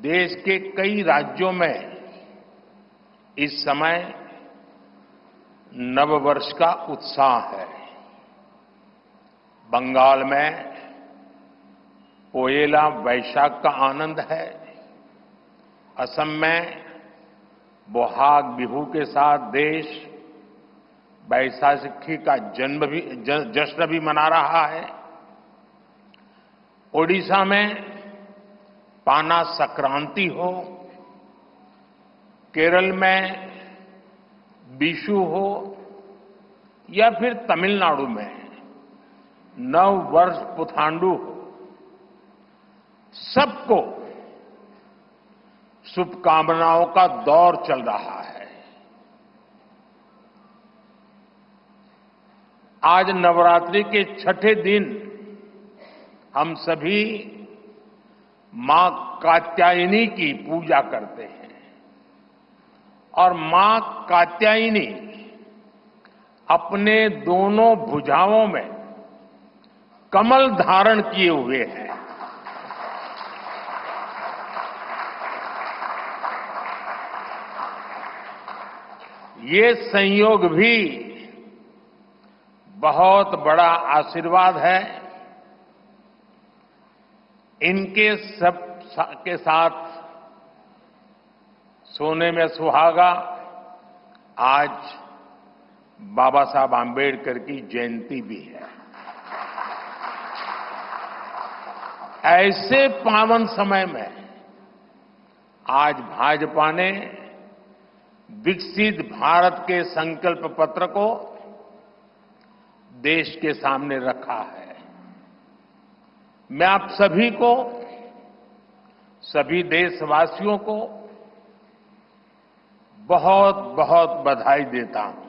देश के कई राज्यों में इस समय नववर्ष का उत्साह है। बंगाल में पोएला वैशाख का आनंद है। असम में बोहाग बिहू के साथ देश बैसाखी का जश्न भी मना रहा है। ओडिशा में पाना संक्रांति हो, केरल में बिशु हो या फिर तमिलनाडु में नव वर्ष पुथांडु हो, सबको शुभकामनाओं का दौर चल रहा है। आज नवरात्रि के छठे दिन हम सभी मां कात्यायनी की पूजा करते हैं और मां कात्यायनी अपने दोनों भुजाओं में कमल धारण किए हुए हैं। ये संयोग भी बहुत बड़ा आशीर्वाद है। इनके सब के साथ सोने में सुहागा आज बाबा साहब आंबेडकर की जयंती भी है। ऐसे पावन समय में आज भाजपा ने विकसित भारत के संकल्प पत्र को देश के सामने रखा है। मैं आप सभी को, सभी देशवासियों को बहुत बहुत बधाई देता हूं।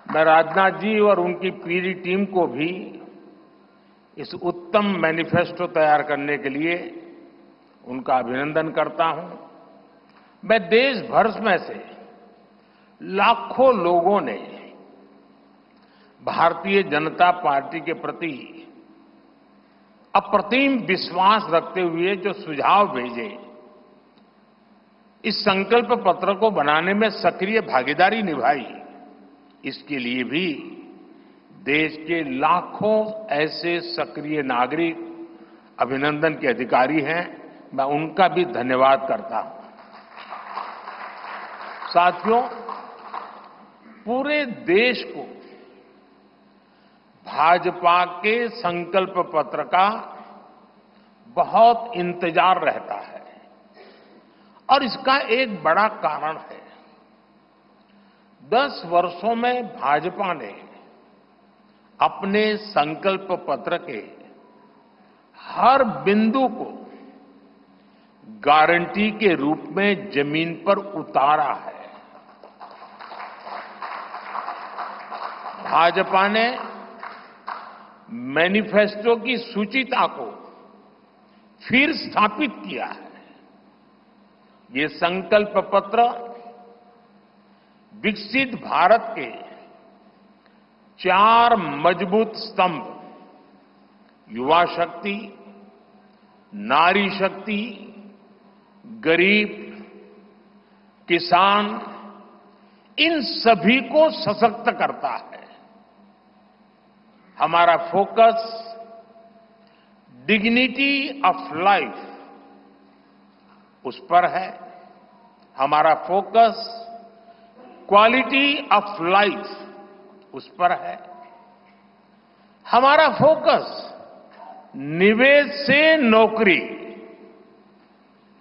मैं राजनाथ जी और उनकी पूरी टीम को भी इस उत्तम मैनिफेस्टो तैयार करने के लिए उनका अभिनंदन करता हूं। मैं देश भर में से लाखों लोगों ने भारतीय जनता पार्टी के प्रति अप्रतिम विश्वास रखते हुए जो सुझाव भेजे, इस संकल्प पत्र को बनाने में सक्रिय भागीदारी निभाई, इसके लिए भी देश के लाखों ऐसे सक्रिय नागरिक अभिनंदन के अधिकारी हैं। मैं उनका भी धन्यवाद करता हूं। साथियों, पूरे देश को भाजपा के संकल्प पत्र का बहुत इंतजार रहता है और इसका एक बड़ा कारण है। 10 वर्षों में भाजपा ने अपने संकल्प पत्र के हर बिंदु को गारंटी के रूप में जमीन पर उतारा है। भाजपा ने मैनिफेस्टो की सूचिता को फिर स्थापित किया है। ये संकल्प पत्र विकसित भारत के 4 मजबूत स्तंभ, युवा शक्ति, नारी शक्ति, गरीब, किसान, इन सभी को सशक्त करता है। हमारा फोकस डिग्निटी ऑफ लाइफ उस पर है। हमारा फोकस क्वालिटी ऑफ लाइफ उस पर है। हमारा फोकस निवेश से नौकरी,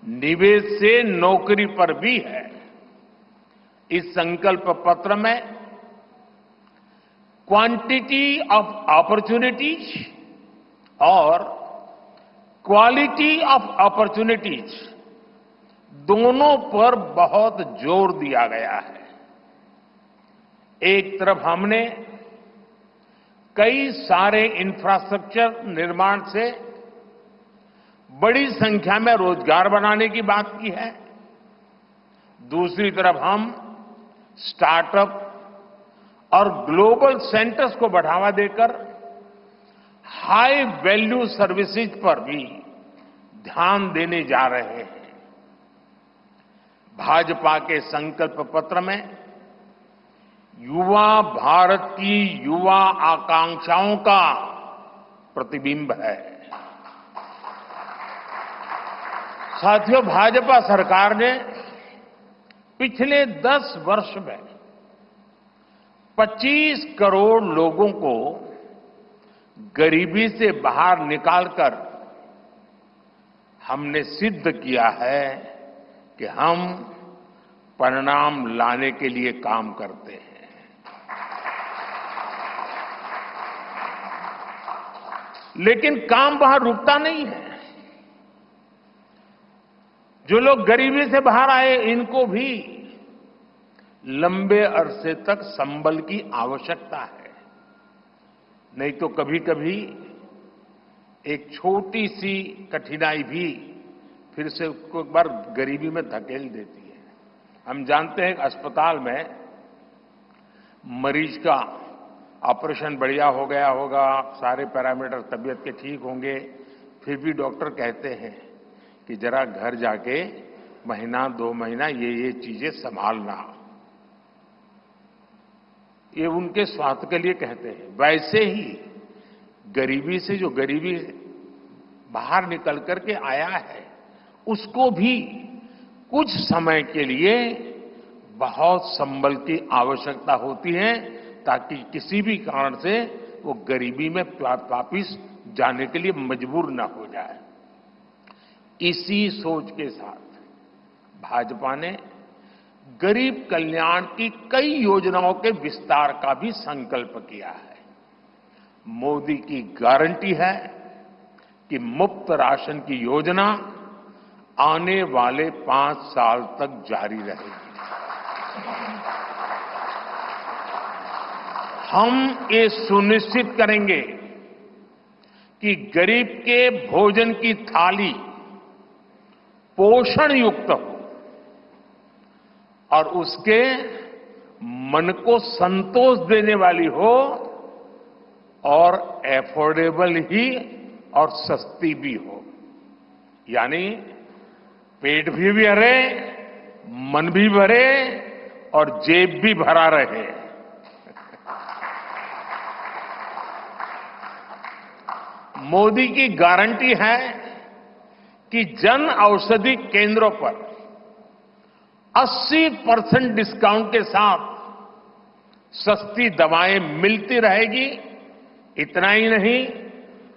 निवेश से नौकरी पर भी है। इस संकल्प पत्र में क्वांटिटी ऑफ अपॉर्चुनिटीज और क्वालिटी ऑफ अपॉर्चुनिटीज दोनों पर बहुत जोर दिया गया है। एक तरफ हमने कई सारे इंफ्रास्ट्रक्चर निर्माण से बड़ी संख्या में रोजगार बनाने की बात की है। दूसरी तरफ हम स्टार्टअप और ग्लोबल सेंटर्स को बढ़ावा देकर हाई वैल्यू सर्विसेज पर भी ध्यान देने जा रहे हैं। भाजपा के संकल्प पत्र में युवा भारत की युवा आकांक्षाओं का प्रतिबिंब है। साथियों, भाजपा सरकार ने पिछले 10 वर्ष में 25 करोड़ लोगों को गरीबी से बाहर निकालकर हमने सिद्ध किया है कि हम परिणाम लाने के लिए काम करते हैं। लेकिन काम वहां रुकता नहीं है। जो लोग गरीबी से बाहर आए, इनको भी लंबे अरसे तक संबल की आवश्यकता है। नहीं तो कभी कभी एक छोटी सी कठिनाई भी फिर से उसको एक बार गरीबी में धकेल देती है। हम जानते हैं कि अस्पताल में मरीज का ऑपरेशन बढ़िया हो गया होगा, सारे पैरामीटर तबीयत के ठीक होंगे, फिर भी डॉक्टर कहते हैं कि जरा घर जाके महीना 2 महीना ये चीजें संभालना। ये उनके स्वास्थ्य के लिए कहते हैं। वैसे ही गरीबी से जो गरीबी बाहर निकल करके आया है, उसको भी कुछ समय के लिए बहुत संबल की आवश्यकता होती है, ताकि किसी भी कारण से वो गरीबी में वापिस जाने के लिए मजबूर न हो जाए। इसी सोच के साथ भाजपा ने गरीब कल्याण की कई योजनाओं के विस्तार का भी संकल्प किया है। मोदी की गारंटी है कि मुफ्त राशन की योजना आने वाले 5 साल तक जारी रहेगी। हम ये सुनिश्चित करेंगे कि गरीब के भोजन की थाली पोषण युक्त हो और उसके मन को संतोष देने वाली हो, और एफोर्डेबल ही और सस्ती भी हो। यानी पेट भी भरे, मन भी भरे और जेब भी भरा रहे। मोदी की गारंटी है कि जन औषधि केंद्रों पर 80% डिस्काउंट के साथ सस्ती दवाएं मिलती रहेगी। इतना ही नहीं,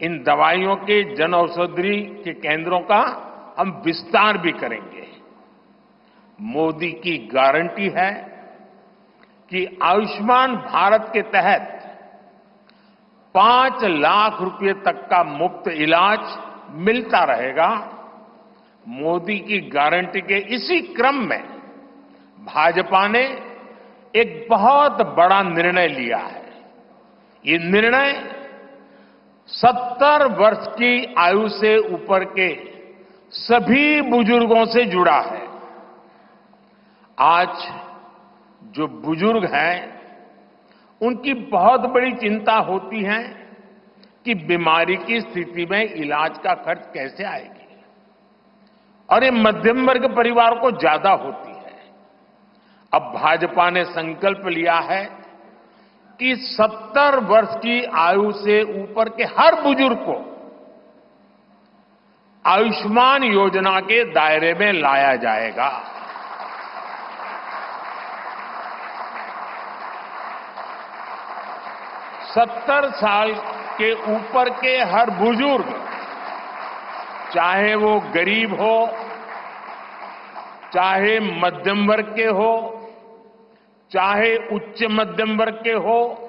इन दवाइयों के जन औषधि के केंद्रों का हम विस्तार भी करेंगे। मोदी की गारंटी है कि आयुष्मान भारत के तहत 5 लाख रुपए तक का मुफ्त इलाज मिलता रहेगा। मोदी की गारंटी के इसी क्रम में भाजपा ने एक बहुत बड़ा निर्णय लिया है। ये निर्णय 70 वर्ष की आयु से ऊपर के सभी बुजुर्गों से जुड़ा है। आज जो बुजुर्ग हैं, उनकी बहुत बड़ी चिंता होती है कि बीमारी की स्थिति में इलाज का खर्च कैसे आएगी, और ये मध्यम वर्ग परिवार को ज्यादा होती है। अब भाजपा ने संकल्प लिया है कि 70 वर्ष की आयु से ऊपर के हर बुजुर्ग को आयुष्मान योजना के दायरे में लाया जाएगा। 70 साल के ऊपर के हर बुजुर्ग, चाहे वो गरीब हो, चाहे मध्यम वर्ग के हो, चाहे उच्च मध्यम वर्ग के हो,